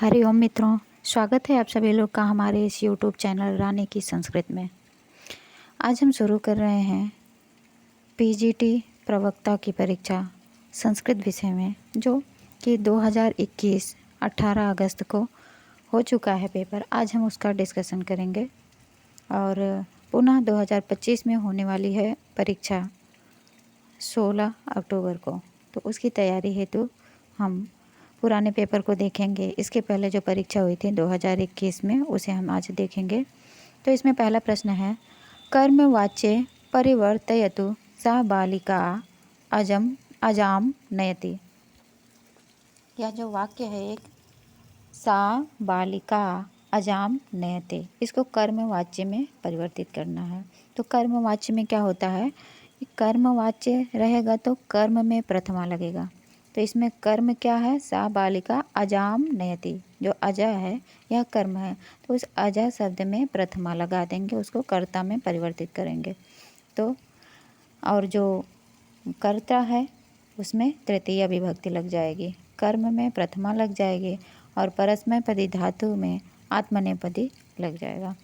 हरिओम मित्रों, स्वागत है आप सभी लोग का हमारे इस यूट्यूब चैनल रानी की संस्कृत में। आज हम शुरू कर रहे हैं पीजीटी प्रवक्ता की परीक्षा संस्कृत विषय में, जो कि 2021 18 अगस्त को हो चुका है पेपर। आज हम उसका डिस्कशन करेंगे और पुनः 2025 में होने वाली है परीक्षा 16 अक्टूबर को, तो उसकी तैयारी हेतु हम पुराने पेपर को देखेंगे। इसके पहले जो परीक्षा हुई थी 2021 में, उसे हम आज देखेंगे। तो इसमें पहला प्रश्न है, कर्मवाच्ये परिवर्तयतु सा बालिका अजाम नयति। यह जो वाक्य है एक, सा बालिका अजाम नयते, इसको कर्मवाच्य में परिवर्तित करना है। तो कर्मवाच्य में क्या होता है, कर्मवाच्य रहेगा तो कर्म में प्रथमा लगेगा। तो इसमें कर्म क्या है, सा बालिका अजाम नयति, जो अजा है यह कर्म है, तो उस अजा शब्द में प्रथमा लगा देंगे, उसको कर्ता में परिवर्तित करेंगे। तो और जो कर्ता है उसमें तृतीया विभक्ति लग जाएगी, कर्म में प्रथमा लग जाएगी और परस्मैपदी धातु में आत्मनेपदी लग जाएगा।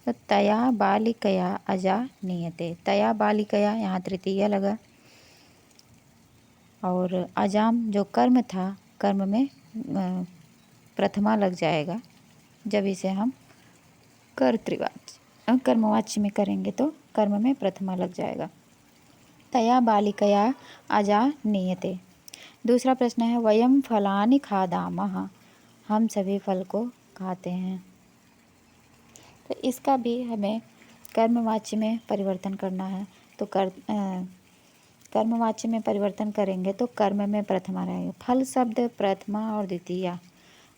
तो तया बालिकया अजा नियते, तया बालिकया यहाँ तृतीया लगा और अजाम जो कर्म था, कर्म में प्रथमा लग जाएगा। जब इसे हम कर्मवाच्य में करेंगे तो कर्म में प्रथमा लग जाएगा। तया बालिकया अजा नीयते। दूसरा प्रश्न है, वयम फलानि खादामः, हम सभी फल को खाते हैं। तो इसका भी हमें कर्मवाच्य में परिवर्तन करना है। तो कर्मवाच्य में परिवर्तन करेंगे तो कर्म में प्रथमा रहेगा। फल शब्द प्रथमा और द्वितीया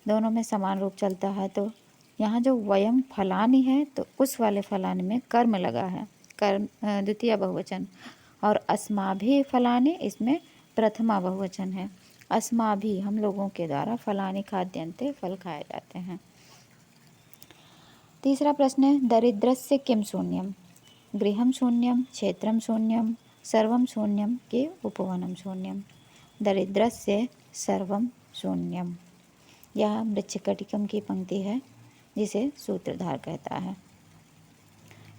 दोनों में समान रूप चलता है। तो यहाँ जो वयम फलानि है तो उस वाले फलानि में कर्म लगा है, कर्म द्वितीय बहुवचन, और अस्माभि फलानि इसमें प्रथमा बहुवचन है। अस्माभि हम लोगों के द्वारा, फलानि खाद्यन्ते फल खाए जाते हैं। तीसरा प्रश्न है, दरिद्रस्य किम शून्यम, गृहम शून्यम, क्षेत्रम शून्यम, सर्वम शून्यम के उपवनम शून्यम। दरिद्रस्य सर्वम शून्यम, यह मृच्छकटिकम की पंक्ति है जिसे सूत्रधार कहता है।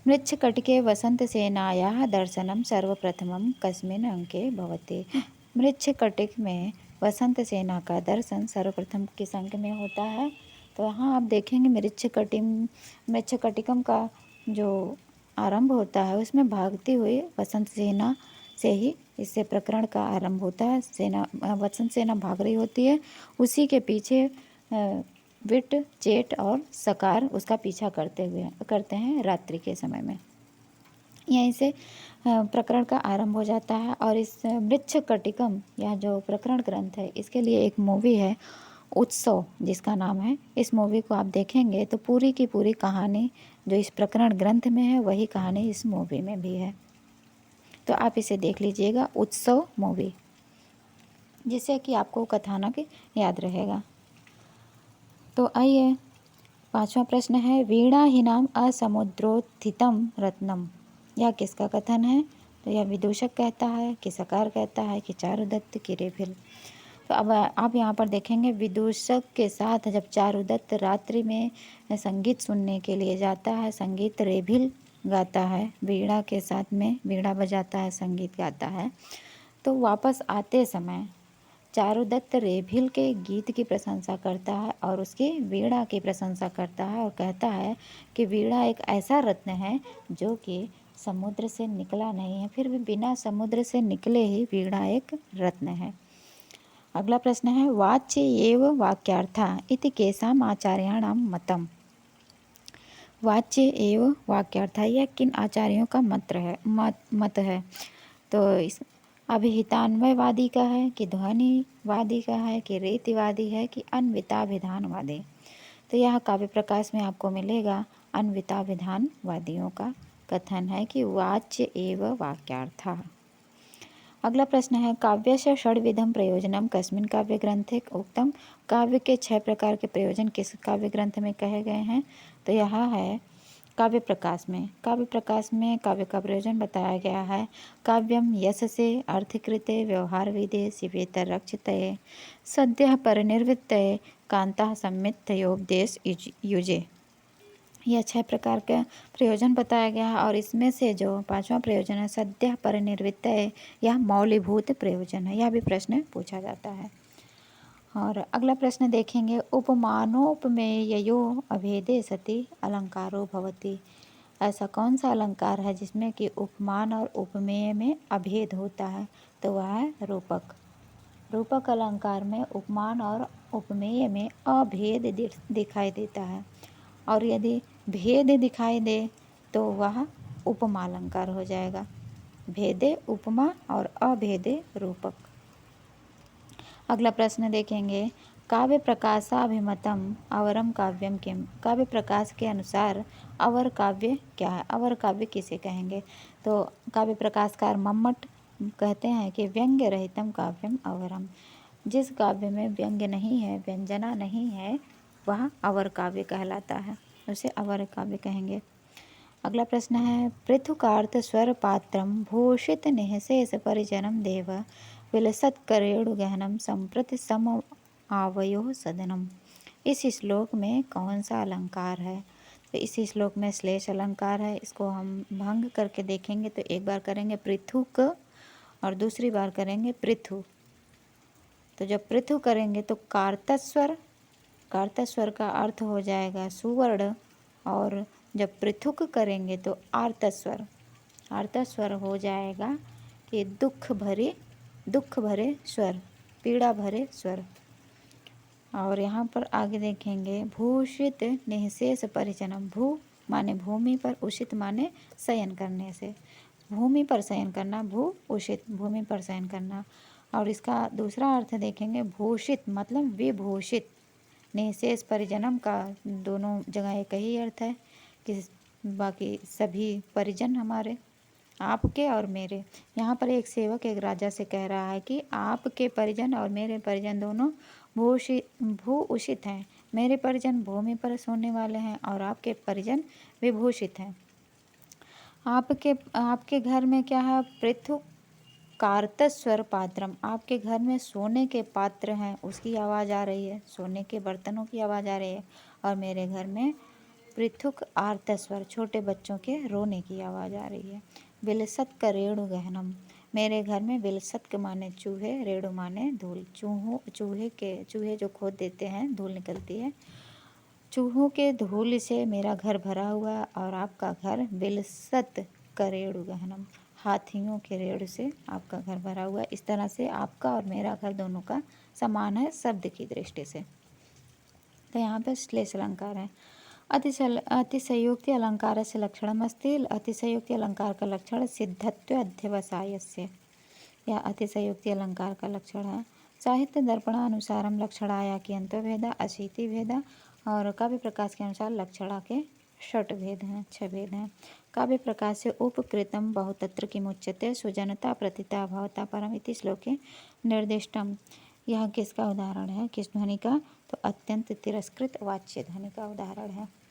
मृच्छकटिके वसंतसेनायाः दर्शनम सर्वप्रथमं कस्मिन् अंके भवति। मृच्छकटिक में वसंत सेना का दर्शन सर्वप्रथम किस अंक में होता है। तो यहाँ आप देखेंगे मृच्छकटिकम का जो आरंभ होता है उसमें भागती हुई वसंत सेना से ही इससे प्रकरण का आरंभ होता है। वसंत सेना भाग रही होती है, उसी के पीछे विट, चेट और सकार उसका पीछा करते हैं रात्रि के समय में। यहीं से प्रकरण का आरंभ हो जाता है। और इस मृच्छकटिकम, यह जो प्रकरण ग्रंथ है, इसके लिए एक मूवी है उत्सव जिसका नाम है। इस मूवी को आप देखेंगे तो पूरी की पूरी कहानी जो इस प्रकरण ग्रंथ में है वही कहानी इस मूवी में भी है। तो आप इसे देख लीजिएगा, उत्सव मूवी, जिससे कि आपको कथानक याद रहेगा। तो आइए, पांचवा प्रश्न है, वीणाहीनाम असमुद्रोत्थितम रत्नम, यह किसका कथन है। तो यह विदूषक कहता है कि सकार कहता है कि चारुदत्त की रेभिल। तो अब आप यहाँ पर देखेंगे, विदूषक के साथ जब चारुदत्त रात्रि में संगीत सुनने के लिए जाता है, संगीत रेभिल गाता है, वीणा के साथ में वीणा बजाता है, संगीत गाता है, तो वापस आते समय चारुदत्त रेभिल के गीत की प्रशंसा करता है और उसकी वीणा की प्रशंसा करता है और कहता है कि वीणा एक ऐसा रत्न है जो कि समुद्र से निकला नहीं है, फिर भी बिना समुद्र से निकले ही वीणा एक रत्न है। अगला प्रश्न है, वाच्य एव वाक्यार्था इति केषाम् आचार्याणाम मतम। वाच्य एव वाक्यार्था, यह किन आचार्यों का मत है। तो इस अभिहितान्वयवादी का है कि ध्वनिवादी का है कि रीतिवादी है कि अन्विताभिधानवादी। तो यह काव्य प्रकाश में आपको मिलेगा, अन्विताभिधानवादियों का कथन है कि वाच्य एव वाक्यार्था। अगला प्रश्न है, काव्यस्य षड्विधम प्रयोजनम कस्मिन् काव्य ग्रंथे उक्तम। काव्य के 6 प्रकार के प्रयोजन किस काव्य ग्रंथ में कहे गए हैं। तो यह है काव्य प्रकाश में। काव्य प्रकाश में काव्य का प्रयोजन बताया गया है, काव्यम यशसे अर्थकृते व्यवहार विदे शिवेतर रक्षितये सद्यः परिनिर्वृत्तये कांता सम्मितयोपदेश युजे। यह 6 प्रकार का प्रयोजन बताया गया है और इसमें से जो 5वां प्रयोजन है सद्यः परिनिर्वृत्तये, यह मौलिभूत प्रयोजन है। यह भी प्रश्न पूछा जाता है। और अगला प्रश्न देखेंगे, उपमानोपमेययो अभेदे सति अलंकारो भवति। ऐसा कौन सा अलंकार है जिसमें कि उपमान और उपमेय में अभेद होता है? तो वह है रूपक। रूपक अलंकार में उपमान और उपमेय में अभेद दिखाई देता है और यदि भेद दिखाई दे तो वह उपमा अलंकार हो जाएगा। भेदे उपमा और अभेदे रूपक। अगला प्रश्न देखेंगे, काव्य प्रकाशाभिमतम अवरम काव्यम किम। काव्य प्रकाश के अनुसार अवर काव्य क्या है? अवर काव्य किसे कहेंगे? तो काव्य प्रकाशकार मम्मट कहते हैं कि व्यंग्य रहितम काव्यम अवरम। जिस काव्य में व्यंग्य नहीं है, व्यंजना नहीं है, वह अवर काव्य कहलाता है, उसे अवर काव्य कहेंगे। अगला प्रश्न है, पृथुकार्थ स्वर पात्रम भूषित निःशेष परिजनम देव विलसत्करेणु गहनम संप्रति सम आवयो सदनम। इस श्लोक में कौन सा अलंकार है? तो इस श्लोक में श्लेष अलंकार है। इसको हम भंग करके देखेंगे तो एक बार करेंगे पृथुक और दूसरी बार करेंगे पृथु। तो जब पृथु करेंगे तो कार्तस्वर, कार्तस्वर का अर्थ हो जाएगा सुवर्ण, और जब पृथुक करेंगे तो आर्तस्वर, आर्तस्वर हो जाएगा कि दुख भरे स्वर, पीड़ा भरे स्वर। और यहाँ पर आगे देखेंगे, भूषित निःशेष परिजनम। भू माने भूमि पर, उषित माने शयन करने से, भूमि पर शयन करना, भू उषित भूमि पर शयन करना। और इसका दूसरा अर्थ देखेंगे, भूषित मतलब विभूषित। निःशेष परिजनम का दोनों जगह एक ही अर्थ है कि बाकी सभी परिजन हमारे, आपके और मेरे। यहाँ पर एक सेवक एक राजा से कह रहा है कि आपके परिजन और मेरे परिजन दोनों भू उषित हैं। मेरे परिजन भूमि पर सोने वाले हैं और आपके परिजन विभूषित हैं। आपके घर में क्या है? पृथु कार्तस्वर पात्रम। आपके घर में सोने के पात्र हैं, उसकी आवाज़ आ रही है, सोने के बर्तनों की आवाज़ आ रही है। और मेरे घर में पृथुक आर्तस्वर, छोटे बच्चों के रोने की आवाज़ आ रही है। विलसत का रेणु गहनम। मेरे घर में विलसत के माने चूहे, रेणु माने धूल। चूहे जो खोद देते हैं, धूल निकलती है। चूहों के धूल से मेरा घर भरा हुआ और आपका घर विलसत का रेणु गहनम, हाथियों के रेड़ से आपका घर भरा हुआ है। इस तरह से आपका और मेरा घर दोनों का समान है शब्द की दृष्टि से। तो यहाँ पर श्लेष अलंकार है। अतिशयोक्ति अलंकार से लक्षणमस्ति। अतिशयोक्ति अलंकार का लक्षण सिद्धत्व अध्यवसायस्य, यह अतिशयोक्ति अलंकार का लक्षण है। साहित्य दर्पणानुसारम लक्षणाया की अंतर्भेदा अशीति भेदा। और काव्य प्रकाश के अनुसार लक्षणा के 6 भेद हैं, 6 भेद हैं। काव्य प्रकाश से उपकृतम बहुतत्र किमुच्यते सुजनता प्रतिता भवता परम इति श्लोके निर्दिष्टम। यह किसका उदाहरण है? किस ध्वनि का? तो अत्यंत तिरस्कृत वाच्य ध्वनि का उदाहरण है।